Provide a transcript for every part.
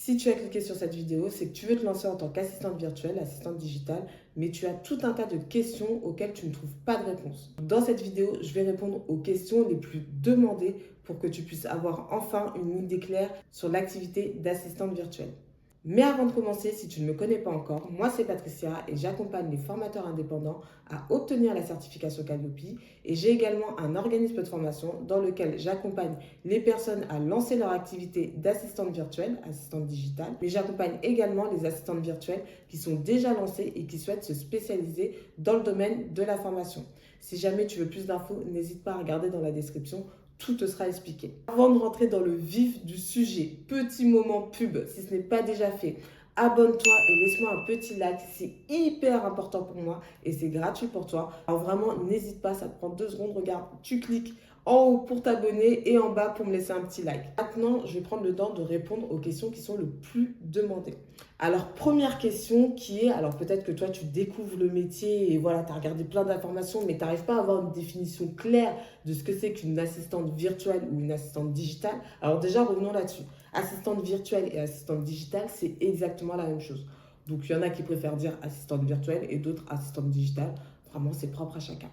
Si tu as cliqué sur cette vidéo, c'est que tu veux te lancer en tant qu'assistante virtuelle, assistante digitale, mais tu as tout un tas de questions auxquelles tu ne trouves pas de réponse. Dans cette vidéo, je vais répondre aux questions les plus demandées pour que tu puisses avoir enfin une idée claire sur l'activité d'assistante virtuelle. Mais avant de commencer, si tu ne me connais pas encore, moi c'est Patricia et j'accompagne les formateurs indépendants à obtenir la certification Calliope et j'ai également un organisme de formation dans lequel j'accompagne les personnes à lancer leur activité d'assistante virtuelle, assistante digitale, mais j'accompagne également les assistantes virtuelles qui sont déjà lancées et qui souhaitent se spécialiser dans le domaine de la formation. Si jamais tu veux plus d'infos, n'hésite pas à regarder dans la description. Tout te sera expliqué. Avant de rentrer dans le vif du sujet, petit moment pub, si ce n'est pas déjà fait, abonne-toi et laisse-moi un petit like, c'est hyper important pour moi et c'est gratuit pour toi. Alors vraiment, n'hésite pas, ça te prend 2 secondes, regarde, tu cliques en haut pour t'abonner et en bas pour me laisser un petit like. Maintenant, je vais prendre le temps de répondre aux questions qui sont le plus demandées. Alors, première question qui est, alors peut-être que toi tu découvres le métier et voilà, tu as regardé plein d'informations, mais tu n'arrives pas à avoir une définition claire de ce que c'est qu'une assistante virtuelle ou une assistante digitale. Alors déjà, revenons là-dessus. Assistante virtuelle et assistante digitale, c'est exactement la même chose. Donc, il y en a qui préfèrent dire assistante virtuelle et d'autres assistante digitale. Vraiment, c'est propre à chacun.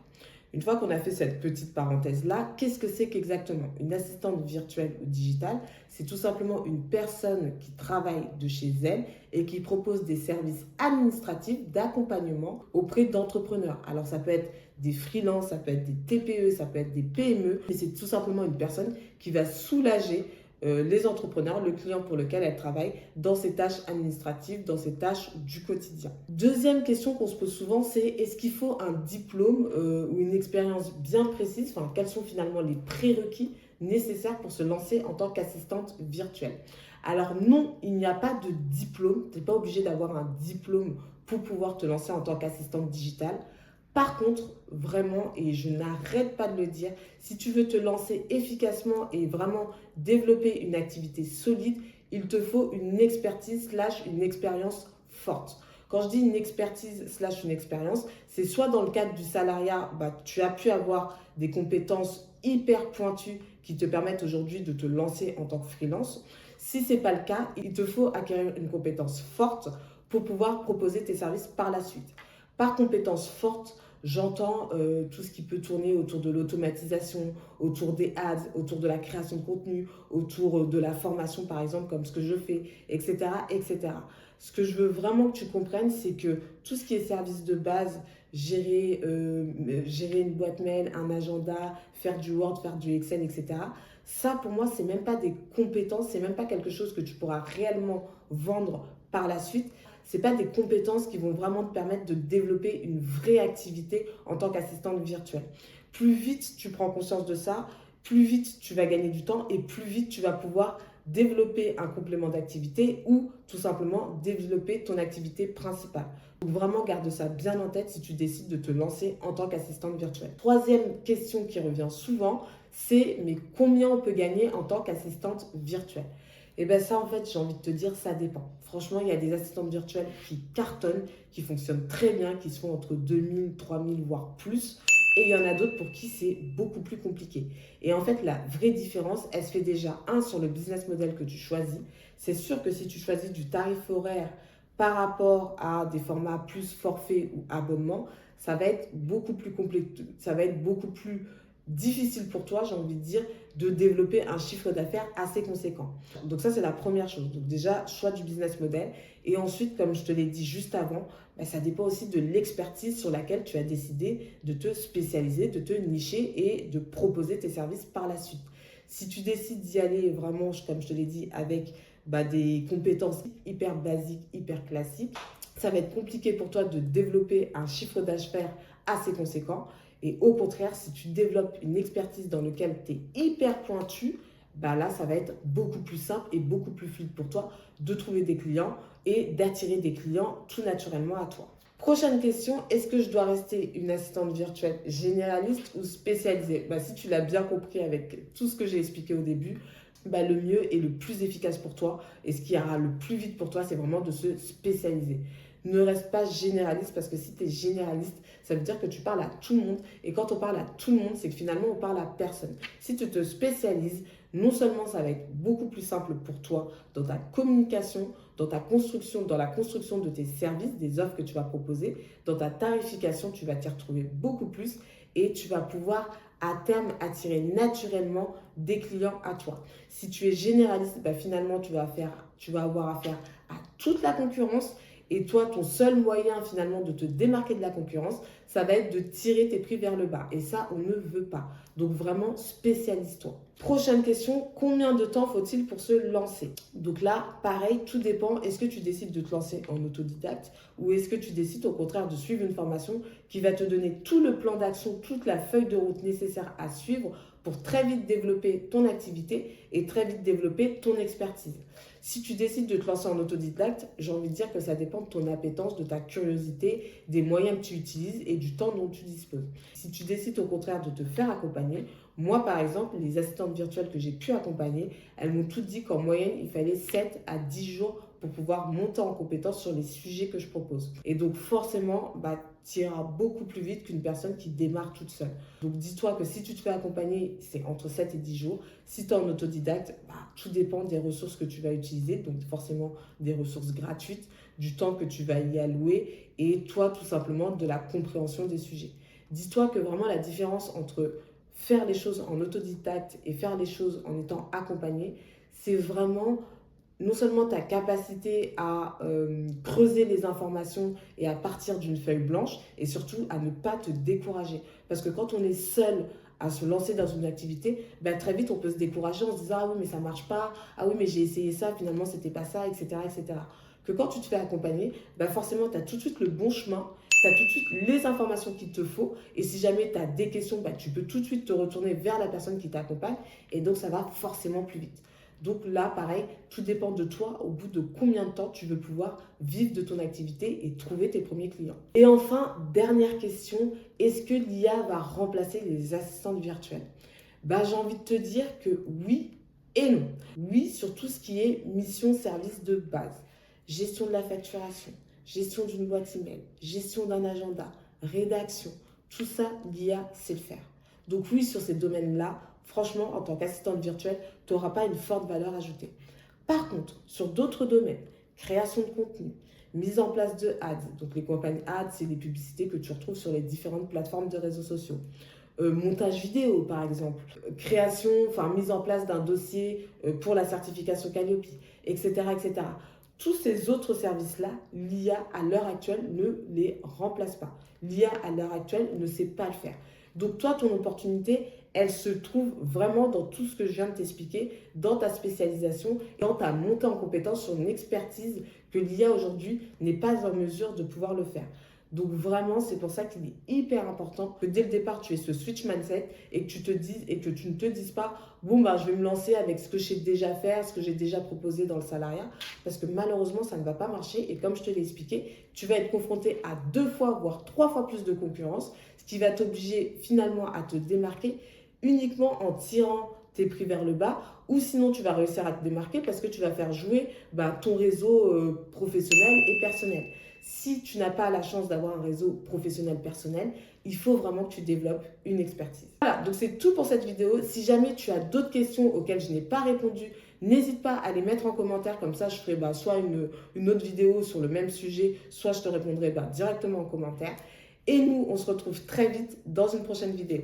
Une fois qu'on a fait cette petite parenthèse-là, qu'est-ce que c'est qu'exactement une assistante virtuelle ou digitale? C'est tout simplement une personne qui travaille de chez elle et qui propose des services administratifs d'accompagnement auprès d'entrepreneurs. Alors ça peut être des freelances, ça peut être des TPE, ça peut être des PME, mais c'est tout simplement une personne qui va soulager les entrepreneurs, le client pour lequel elle travaille, dans ses tâches administratives, dans ses tâches du quotidien. Deuxième question qu'on se pose souvent, c'est est-ce qu'il faut un diplôme ou une expérience bien précise, enfin, quels sont finalement les prérequis nécessaires pour se lancer en tant qu'assistante virtuelle? Alors non, il n'y a pas de diplôme, tu n'es pas obligé d'avoir un diplôme pour pouvoir te lancer en tant qu'assistante digitale. Par contre, vraiment, et je n'arrête pas de le dire, si tu veux te lancer efficacement et vraiment développer une activité solide, il te faut une expertise / une expérience forte. Quand je dis une expertise / une expérience, c'est soit dans le cadre du salariat, tu as pu avoir des compétences hyper pointues qui te permettent aujourd'hui de te lancer en tant que freelance. Si ce n'est pas le cas, il te faut acquérir une compétence forte pour pouvoir proposer tes services par la suite. Par compétence forte, j'entends tout ce qui peut tourner autour de l'automatisation, autour des ads, autour de la création de contenu, autour de la formation par exemple, comme ce que je fais, etc., etc. Ce que je veux vraiment que tu comprennes, c'est que tout ce qui est service de base, gérer une boîte mail, un agenda, faire du Word, faire du Excel, etc., ça pour moi, c'est même pas des compétences, c'est même pas quelque chose que tu pourras réellement vendre par la suite. Ce n'est pas des compétences qui vont vraiment te permettre de développer une vraie activité en tant qu'assistante virtuelle. Plus vite tu prends conscience de ça, plus vite tu vas gagner du temps et plus vite tu vas pouvoir développer un complément d'activité ou tout simplement développer ton activité principale. Donc vraiment garde ça bien en tête si tu décides de te lancer en tant qu'assistante virtuelle. Troisième question qui revient souvent, c'est mais combien on peut gagner en tant qu'assistante virtuelle? Et bien ça, en fait, j'ai envie de te dire, ça dépend. Franchement, il y a des assistantes virtuelles qui cartonnent, qui fonctionnent très bien, qui se font entre 2000, 3000, voire plus. Et il y en a d'autres pour qui c'est beaucoup plus compliqué. Et en fait, la vraie différence, elle se fait déjà, sur le business model que tu choisis. C'est sûr que si tu choisis du tarif horaire par rapport à des formats plus forfait ou abonnement, ça va être beaucoup plus compliqué, ça va être beaucoup plus difficile pour toi, j'ai envie de dire, de développer un chiffre d'affaires assez conséquent. Donc ça, c'est la première chose. Donc déjà, choix du business model. Et ensuite, comme je te l'ai dit juste avant, ça dépend aussi de l'expertise sur laquelle tu as décidé de te spécialiser, de te nicher et de proposer tes services par la suite. Si tu décides d'y aller vraiment, comme je te l'ai dit, avec des compétences hyper basiques, hyper classiques, ça va être compliqué pour toi de développer un chiffre d'affaires assez conséquent. Et au contraire, si tu développes une expertise dans laquelle tu es hyper pointu, là, ça va être beaucoup plus simple et beaucoup plus fluide pour toi de trouver des clients et d'attirer des clients tout naturellement à toi. Prochaine question, est-ce que je dois rester une assistante virtuelle généraliste ou spécialisée? Si tu l'as bien compris avec tout ce que j'ai expliqué au début, le mieux et le plus efficace pour toi et ce qui ira le plus vite pour toi, c'est vraiment de se spécialiser. Ne reste pas généraliste parce que si tu es généraliste, ça veut dire que tu parles à tout le monde. Et quand on parle à tout le monde, c'est que finalement, on parle à personne. Si tu te spécialises, non seulement ça va être beaucoup plus simple pour toi dans ta communication, dans ta construction, dans la construction de tes services, des offres que tu vas proposer, dans ta tarification, tu vas t'y retrouver beaucoup plus et tu vas pouvoir à terme attirer naturellement des clients à toi. Si tu es généraliste, finalement, tu vas avoir affaire à toute la concurrence. Et toi, ton seul moyen finalement de te démarquer de la concurrence, ça va être de tirer tes prix vers le bas. Et ça, on ne veut pas. Donc vraiment, spécialise-toi. Prochaine question, combien de temps faut-il pour se lancer? Donc là, pareil, tout dépend. Est-ce que tu décides de te lancer en autodidacte ou est-ce que tu décides au contraire de suivre une formation qui va te donner tout le plan d'action, toute la feuille de route nécessaire à suivre pour très vite développer ton activité et très vite développer ton expertise? Si tu décides de te lancer en autodidacte, j'ai envie de dire que ça dépend de ton appétence, de ta curiosité, des moyens que tu utilises et du temps dont tu disposes. Si tu décides au contraire de te faire accompagner, moi par exemple, les assistantes virtuelles que j'ai pu accompagner, elles m'ont toutes dit qu'en moyenne, il fallait 7 à 10 jours pour pouvoir monter en compétence sur les sujets que je propose. Et donc forcément, tu iras beaucoup plus vite qu'une personne qui démarre toute seule. Donc dis-toi que si tu te fais accompagner, c'est entre 7 et 10 jours. Si tu es en autodidacte, tout dépend des ressources que tu vas utiliser, donc forcément des ressources gratuites, du temps que tu vas y allouer et toi tout simplement de la compréhension des sujets. Dis-toi que vraiment la différence entre faire les choses en autodidacte et faire les choses en étant accompagné, c'est vraiment non seulement ta capacité à creuser les informations et à partir d'une feuille blanche et surtout à ne pas te décourager. Parce que quand on est seul à se lancer dans une activité, très vite on peut se décourager en se disant « Ah oui, mais ça ne marche pas. Ah oui, mais j'ai essayé ça, finalement, c'était pas ça, etc. etc. » Que quand tu te fais accompagner, forcément, tu as tout de suite le bon chemin, tu as tout de suite les informations qu'il te faut. Et si jamais tu as des questions, tu peux tout de suite te retourner vers la personne qui t'accompagne. Et donc, ça va forcément plus vite. Donc là, pareil, tout dépend de toi, au bout de combien de temps tu veux pouvoir vivre de ton activité et trouver tes premiers clients. Et enfin, dernière question, est-ce que l'IA va remplacer les assistantes virtuelles? J'ai envie de te dire que oui et non. Oui, sur tout ce qui est mission-service de base, gestion de la facturation, gestion d'une boîte email, gestion d'un agenda, rédaction, tout ça, l'IA sait le faire. Donc oui, sur ces domaines-là, franchement, en tant qu'assistante virtuelle, tu n'auras pas une forte valeur ajoutée. Par contre, sur d'autres domaines, création de contenu, mise en place de ads, donc les campagnes ads, c'est les publicités que tu retrouves sur les différentes plateformes de réseaux sociaux. Montage vidéo par exemple, mise en place d'un dossier pour la certification Calliope, etc., etc. Tous ces autres services-là, l'IA à l'heure actuelle ne les remplace pas. L'IA à l'heure actuelle ne sait pas le faire. Donc toi, ton opportunité, elle se trouve vraiment dans tout ce que je viens de t'expliquer, dans ta spécialisation, dans ta montée en compétence sur une expertise que l'IA aujourd'hui n'est pas en mesure de pouvoir le faire. Donc vraiment, c'est pour ça qu'il est hyper important que dès le départ, tu aies ce switch mindset et que tu te dises et que tu ne te dises pas « Bon, je vais me lancer avec ce que je sais déjà faire, ce que j'ai déjà proposé dans le salariat. » Parce que malheureusement, ça ne va pas marcher. Et comme je te l'ai expliqué, tu vas être confronté à 2 fois, voire 3 fois plus de concurrence, ce qui va t'obliger finalement à te démarquer uniquement en tirant tes prix vers le bas, ou sinon tu vas réussir à te démarquer parce que tu vas faire jouer ton réseau professionnel et personnel. Si tu n'as pas la chance d'avoir un réseau professionnel personnel, il faut vraiment que tu développes une expertise. Voilà, donc c'est tout pour cette vidéo. Si jamais tu as d'autres questions auxquelles je n'ai pas répondu, n'hésite pas à les mettre en commentaire. Comme ça, je ferai soit une autre vidéo sur le même sujet, soit je te répondrai directement en commentaire. Et nous, on se retrouve très vite dans une prochaine vidéo.